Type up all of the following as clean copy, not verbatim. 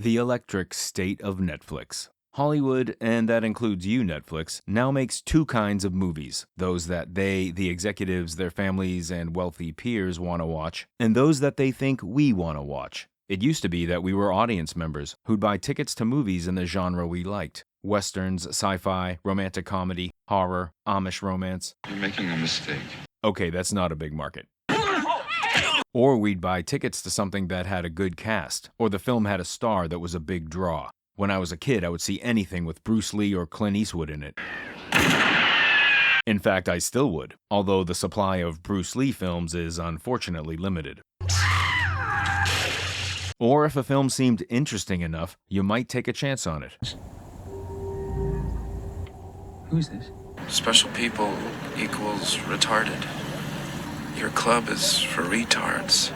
The electric state of Netflix. Hollywood, and that includes you, Netflix, now makes two kinds of movies. Those that they, the executives, their families, and wealthy peers want to watch, and those that they think we want to watch. It used to be that we were audience members who'd buy tickets to movies in the genre we liked. Westerns, sci-fi, romantic comedy, horror, Amish romance. You're making a mistake. Okay, that's not a big market. Or we'd buy tickets to something that had a good cast, or the film had a star that was a big draw. When I was a kid, I would see anything with Bruce Lee or Clint Eastwood in it. In fact, I still would, although the supply of Bruce Lee films is unfortunately limited. Or if a film seemed interesting enough, you might take a chance on it. Who's this? Special people equals retarded. Your club is for retards.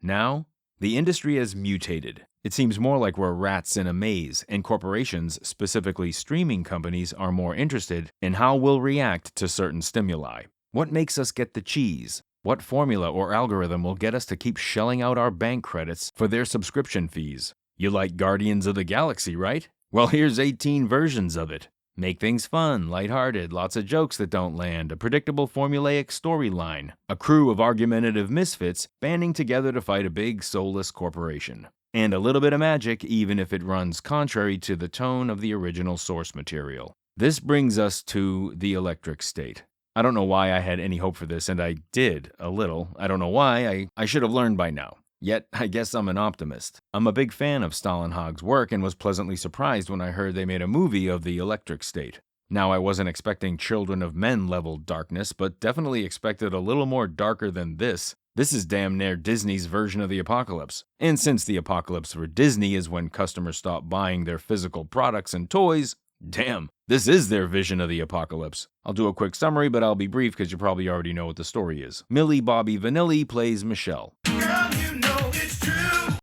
Now, the industry has mutated. It seems more like we're rats in a maze, and corporations, specifically streaming companies, are more interested in how we'll react to certain stimuli. What makes us get the cheese? What formula or algorithm will get us to keep shelling out our bank credits for their subscription fees? You like Guardians of the Galaxy, right? Well, here's 18 versions of it. Make things fun, lighthearted, lots of jokes that don't land, a predictable formulaic storyline, a crew of argumentative misfits banding together to fight a big, soulless corporation. And a little bit of magic, even if it runs contrary to the tone of the original source material. This brings us to the electric state. I don't know why I had any hope for this, and I did, a little. I don't know why, I should have learned by now. Yet, I guess I'm an optimist. I'm a big fan of Stalenhag's work and was pleasantly surprised when I heard they made a movie of the electric state. Now, I wasn't expecting Children of Men level darkness, but definitely expected a little more darker than this. This is damn near Disney's version of the apocalypse. And since the apocalypse for Disney is when customers stop buying their physical products and toys, damn, this is their vision of the apocalypse. I'll do a quick summary, but I'll be brief because you probably already know what the story is. Millie Bobby Vanilli plays Michelle.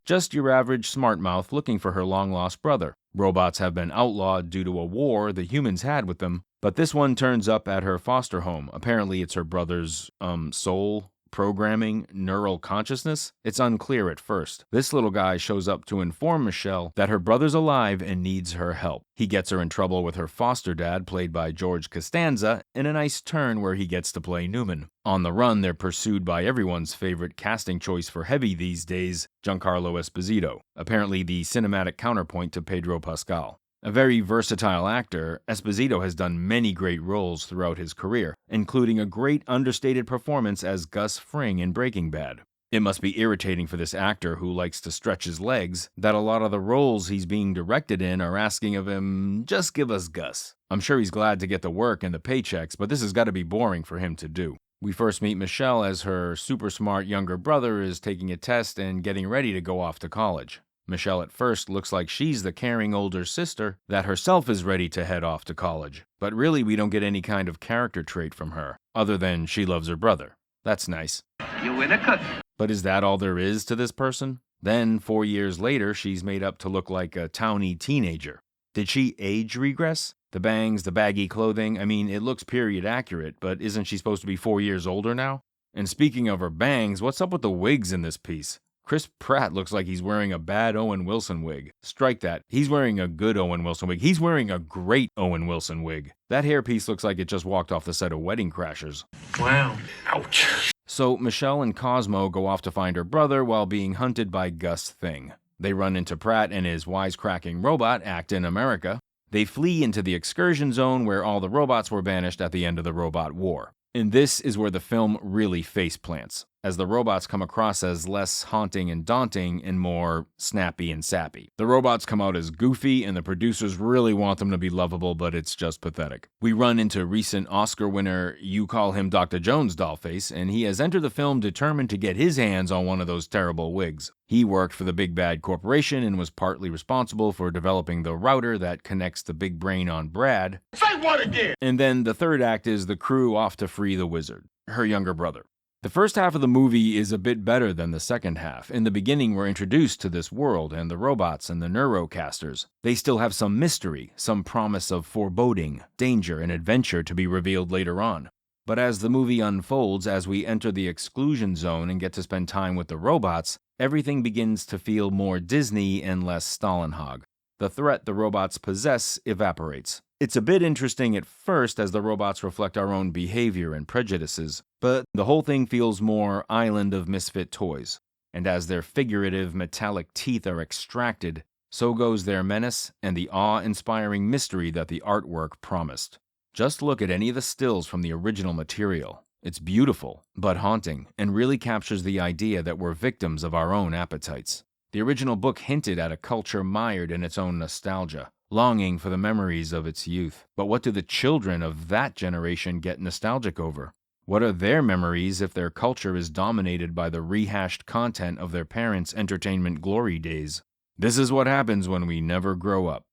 Just your average smart mouth looking for her long-lost brother. Robots have been outlawed due to a war the humans had with them, but this one turns up at her foster home. Apparently it's her brother's, soul, programming, neural consciousness? It's unclear at first. This little guy shows up to inform Michelle that her brother's alive and needs her help. He gets her in trouble with her foster dad, played by George Costanza, in a nice turn where he gets to play Newman. On the run, they're pursued by everyone's favorite casting choice for heavy these days, Giancarlo Esposito, apparently the cinematic counterpoint to Pedro Pascal. A very versatile actor, Esposito has done many great roles throughout his career, including a great understated performance as Gus Fring in Breaking Bad. It must be irritating for this actor who likes to stretch his legs that a lot of the roles he's being directed in are asking of him, just give us Gus. I'm sure he's glad to get the work and the paychecks, but this has got to be boring for him to do. We first meet Michelle as her super smart younger brother is taking a test and getting ready to go off to college. Michelle at first looks like she's the caring older sister that herself is ready to head off to college. But really we don't get any kind of character trait from her, other than she loves her brother. That's nice. You win a cookie. But is that all there is to this person? Then, 4 years later, she's made up to look like a towny teenager. Did she age regress? The bangs, the baggy clothing, I mean, it looks period accurate, but isn't she supposed to be 4 years older now? And speaking of her bangs, what's up with the wigs in this piece? Chris Pratt looks like he's wearing a bad Owen Wilson wig. Strike that. He's wearing a good Owen Wilson wig. He's wearing a great Owen Wilson wig. That hairpiece looks like it just walked off the set of Wedding Crashers. Wow. Ouch. So Michelle and Cosmo go off to find her brother while being hunted by Gus Thing. They run into Pratt and his wisecracking robot act in America. They flee into the excursion zone where all the robots were banished at the end of the Robot War. And this is where the film really faceplants, as the robots come across as less haunting and daunting and more snappy and sappy. The robots come out as goofy, and the producers really want them to be lovable, but it's just pathetic. We run into recent Oscar winner You Call Him Dr. Jones dollface, and he has entered the film determined to get his hands on one of those terrible wigs. He worked for the Big Bad Corporation and was partly responsible for developing the router that connects the big brain on Brad. Say what again? And then the third act is the crew off to free the wizard, her younger brother. The first half of the movie is a bit better than the second half. In the beginning, we're introduced to this world and the robots and the neurocasters. They still have some mystery, some promise of foreboding, danger, and adventure to be revealed later on. But as the movie unfolds, as we enter the exclusion zone and get to spend time with the robots, Everything begins to feel more Disney and less Stalenhag. The threat the robots possess evaporates. It's a bit interesting at first as the robots reflect our own behavior and prejudices, but the whole thing feels more Island of Misfit Toys. And as their figurative metallic teeth are extracted, so goes their menace and the awe-inspiring mystery that the artwork promised. Just look at any of the stills from the original material. It's beautiful, but haunting, and really captures the idea that we're victims of our own appetites. The original book hinted at a culture mired in its own nostalgia, longing for the memories of its youth. But what do the children of that generation get nostalgic over? What are their memories if their culture is dominated by the rehashed content of their parents' entertainment glory days? This is what happens when we never grow up.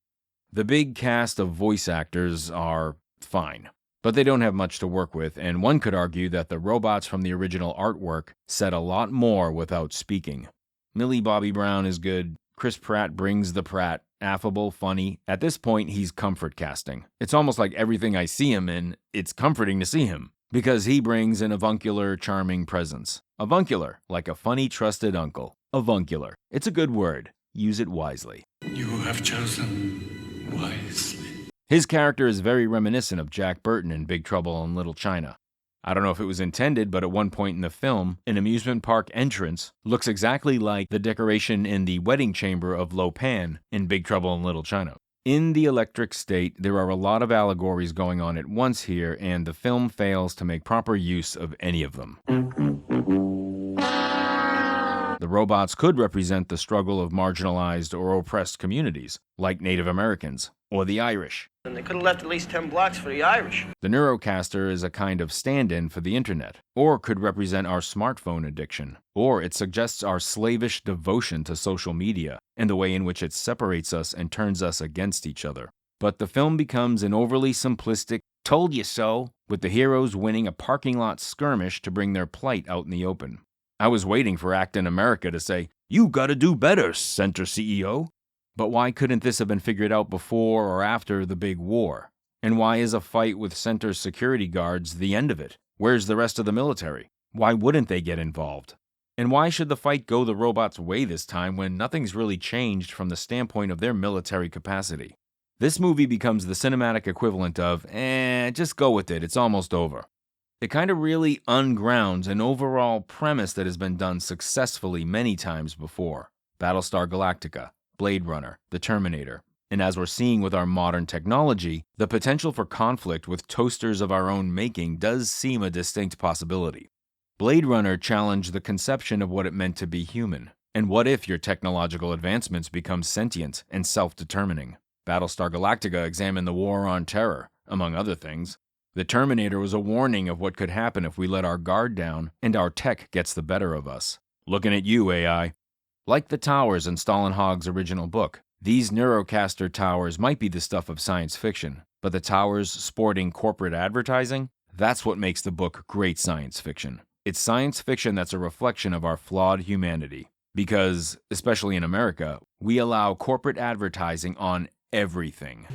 The big cast of voice actors are fine, but they don't have much to work with, and one could argue that the robots from the original artwork said a lot more without speaking. Millie Bobby Brown is good. Chris Pratt brings the Pratt. Affable, funny. At this point, he's comfort casting. It's almost like everything I see him in, it's comforting to see him, because he brings an avuncular, charming presence. Avuncular, like a funny, trusted uncle. Avuncular. It's a good word. Use it wisely. You have chosen wisely. His character is very reminiscent of Jack Burton in Big Trouble in Little China. I don't know if it was intended, but at one point in the film, an amusement park entrance looks exactly like the decoration in the wedding chamber of Lo Pan in Big Trouble in Little China. In The Electric State, there are a lot of allegories going on at once here, and the film fails to make proper use of any of them. The robots could represent the struggle of marginalized or oppressed communities, like Native Americans, or the Irish. And they could have left at least 10 blocks for the Irish. The Neurocaster is a kind of stand-in for the internet, or could represent our smartphone addiction, or it suggests our slavish devotion to social media and the way in which it separates us and turns us against each other. But the film becomes an overly simplistic, told you so, with the heroes winning a parking lot skirmish to bring their plight out in the open. I was waiting for Actin' America to say, "You gotta do better, Center CEO." But why couldn't this have been figured out before or after the big war? And why is a fight with Center's security guards the end of it? Where's the rest of the military? Why wouldn't they get involved? And why should the fight go the robots' way this time when nothing's really changed from the standpoint of their military capacity? This movie becomes the cinematic equivalent of, just go with it, it's almost over. It kind of really ungrounds an overall premise that has been done successfully many times before. Battlestar Galactica, Blade Runner, The Terminator. And as we're seeing with our modern technology, the potential for conflict with toasters of our own making does seem a distinct possibility. Blade Runner challenged the conception of what it meant to be human. And what if your technological advancements become sentient and self-determining? Battlestar Galactica examined the war on terror, among other things. The Terminator was a warning of what could happen if we let our guard down and our tech gets the better of us. Looking at you, AI. Like the towers in Stalenhag's original book, these Neurocaster towers might be the stuff of science fiction, but the towers sporting corporate advertising, that's what makes the book great science fiction. It's science fiction that's a reflection of our flawed humanity. Because, especially in America, we allow corporate advertising on everything.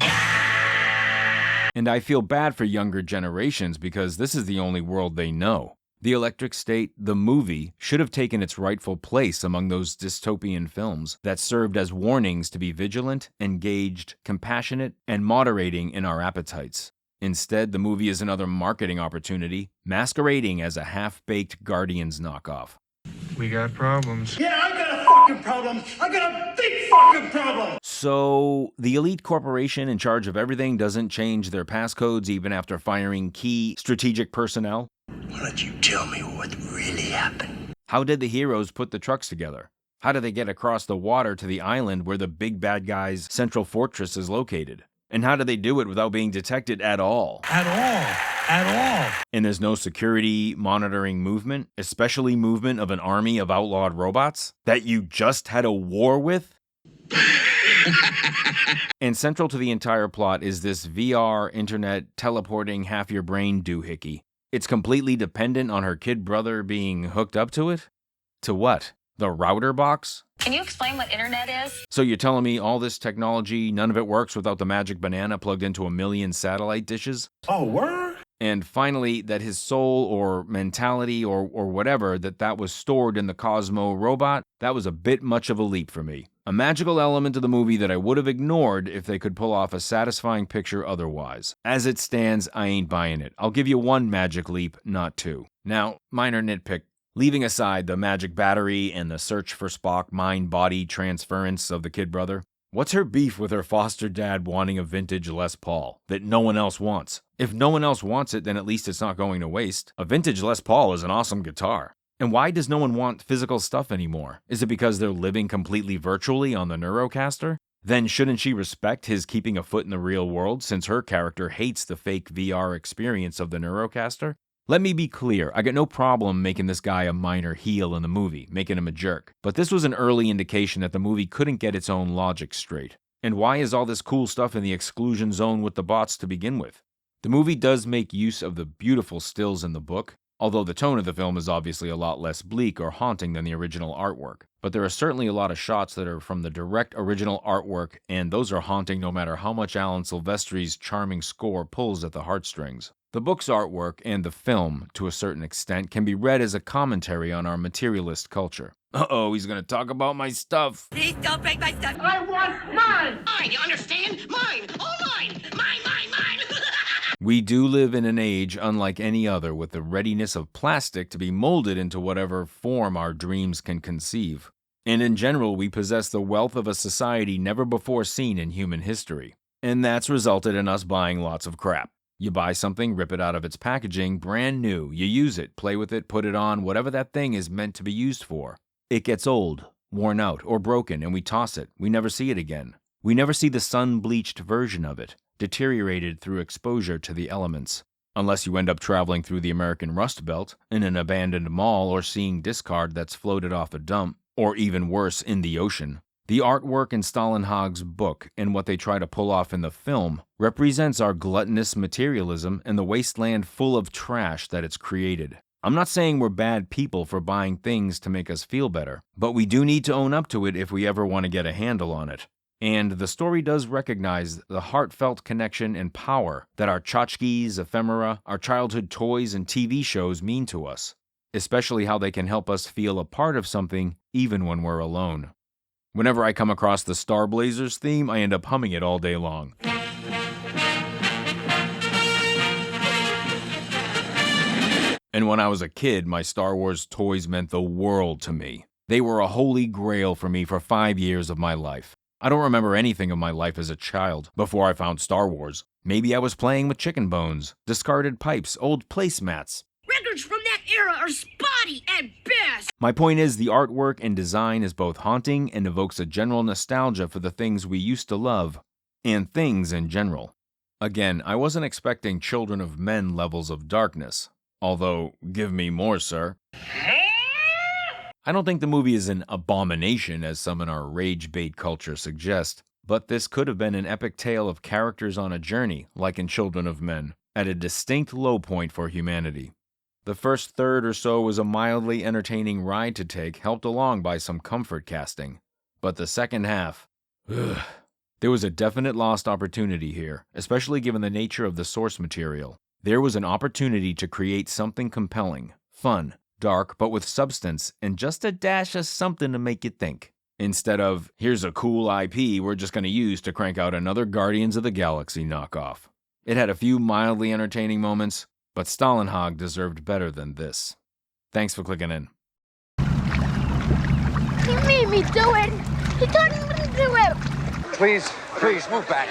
And I feel bad for younger generations because this is the only world they know. The Electric State, the movie, should have taken its rightful place among those dystopian films that served as warnings to be vigilant, engaged, compassionate, and moderating in our appetites. Instead, the movie is another marketing opportunity, masquerading as a half-baked Guardians knockoff. We got problems. Yeah, I got a fucking problem. I got a big fucking problem. So, the elite corporation in charge of everything doesn't change their passcodes even after firing key strategic personnel? Why don't you tell me what really happened? How did the heroes put the trucks together? How did they get across the water to the island where the big bad guy's central fortress is located? And how did they do it without being detected at all? At all. And there's no security monitoring movement, especially movement of an army of outlawed robots that you just had a war with? And central to the entire plot is this VR, internet, teleporting half-your-brain doohickey. It's completely dependent on her kid brother being hooked up to it? To what? The router box? Can you explain what internet is? So you're telling me all this technology, none of it works without the magic banana plugged into a million satellite dishes? Oh, word? And finally, that his soul or mentality or whatever, that was stored in the Cosmo robot, that was a bit much of a leap for me. A magical element of the movie that I would have ignored if they could pull off a satisfying picture otherwise. As it stands, I ain't buying it. I'll give you one magic leap, not two. Now, minor nitpick. Leaving aside the magic battery and the search for Spock mind-body transference of the kid brother, what's her beef with her foster dad wanting a vintage Les Paul that no one else wants? If no one else wants it, then at least it's not going to waste. A vintage Les Paul is an awesome guitar. And why does no one want physical stuff anymore? Is it because they're living completely virtually on the Neurocaster? Then shouldn't she respect his keeping a foot in the real world since her character hates the fake VR experience of the Neurocaster? Let me be clear, I got no problem making this guy a minor heel in the movie, making him a jerk. But this was an early indication that the movie couldn't get its own logic straight. And why is all this cool stuff in the exclusion zone with the bots to begin with? The movie does make use of the beautiful stills in the book, although the tone of the film is obviously a lot less bleak or haunting than the original artwork. But there are certainly a lot of shots that are from the direct original artwork, and those are haunting no matter how much Alan Silvestri's charming score pulls at the heartstrings. The book's artwork and the film, to a certain extent, can be read as a commentary on our materialist culture. Uh-oh, he's gonna talk about my stuff. Please don't break my stuff. I want mine! Mine, you understand? Mine! All mine! Mine! We do live in an age unlike any other with the readiness of plastic to be molded into whatever form our dreams can conceive. And in general, we possess the wealth of a society never before seen in human history. And that's resulted in us buying lots of crap. You buy something, rip it out of its packaging, brand new. You use it, play with it, put it on, whatever that thing is meant to be used for. It gets old, worn out, or broken, and we toss it. We never see it again. We never see the sun-bleached version of it, deteriorated through exposure to the elements. Unless you end up traveling through the American Rust Belt, in an abandoned mall, or seeing discard that's floated off a dump, or even worse, in the ocean. The artwork in Stalenhag's book and what they try to pull off in the film represents our gluttonous materialism and the wasteland full of trash that it's created. I'm not saying we're bad people for buying things to make us feel better, but we do need to own up to it if we ever want to get a handle on it. And the story does recognize the heartfelt connection and power that our tchotchkes, ephemera, our childhood toys, and TV shows mean to us, especially how they can help us feel a part of something even when we're alone. Whenever I come across the Star Blazers theme, I end up humming it all day long. And when I was a kid, my Star Wars toys meant the world to me. They were a holy grail for me for 5 years of my life. I don't remember anything of my life as a child before I found Star Wars. Maybe I was playing with chicken bones, discarded pipes, old placemats. Records from that era are spotty at best. My point is, the artwork and design is both haunting and evokes a general nostalgia for the things we used to love, and things in general. Again, I wasn't expecting Children of Men levels of darkness, although, give me more, sir. I don't think the movie is an abomination, as some in our rage bait culture suggest, but this could have been an epic tale of characters on a journey, like in Children of Men, at a distinct low point for humanity. The first third or so was a mildly entertaining ride to take, helped along by some comfort casting. But the second half, there was a definite lost opportunity here, especially given the nature of the source material. There was an opportunity to create something compelling, fun, dark, but with substance, and just a dash of something to make you think. Instead of, here's a cool IP we're just going to use to crank out another Guardians of the Galaxy knockoff. It had a few mildly entertaining moments, but Stalenhag deserved better than this. Thanks for clicking in. He made me do it. He told me to do it. Please, move back.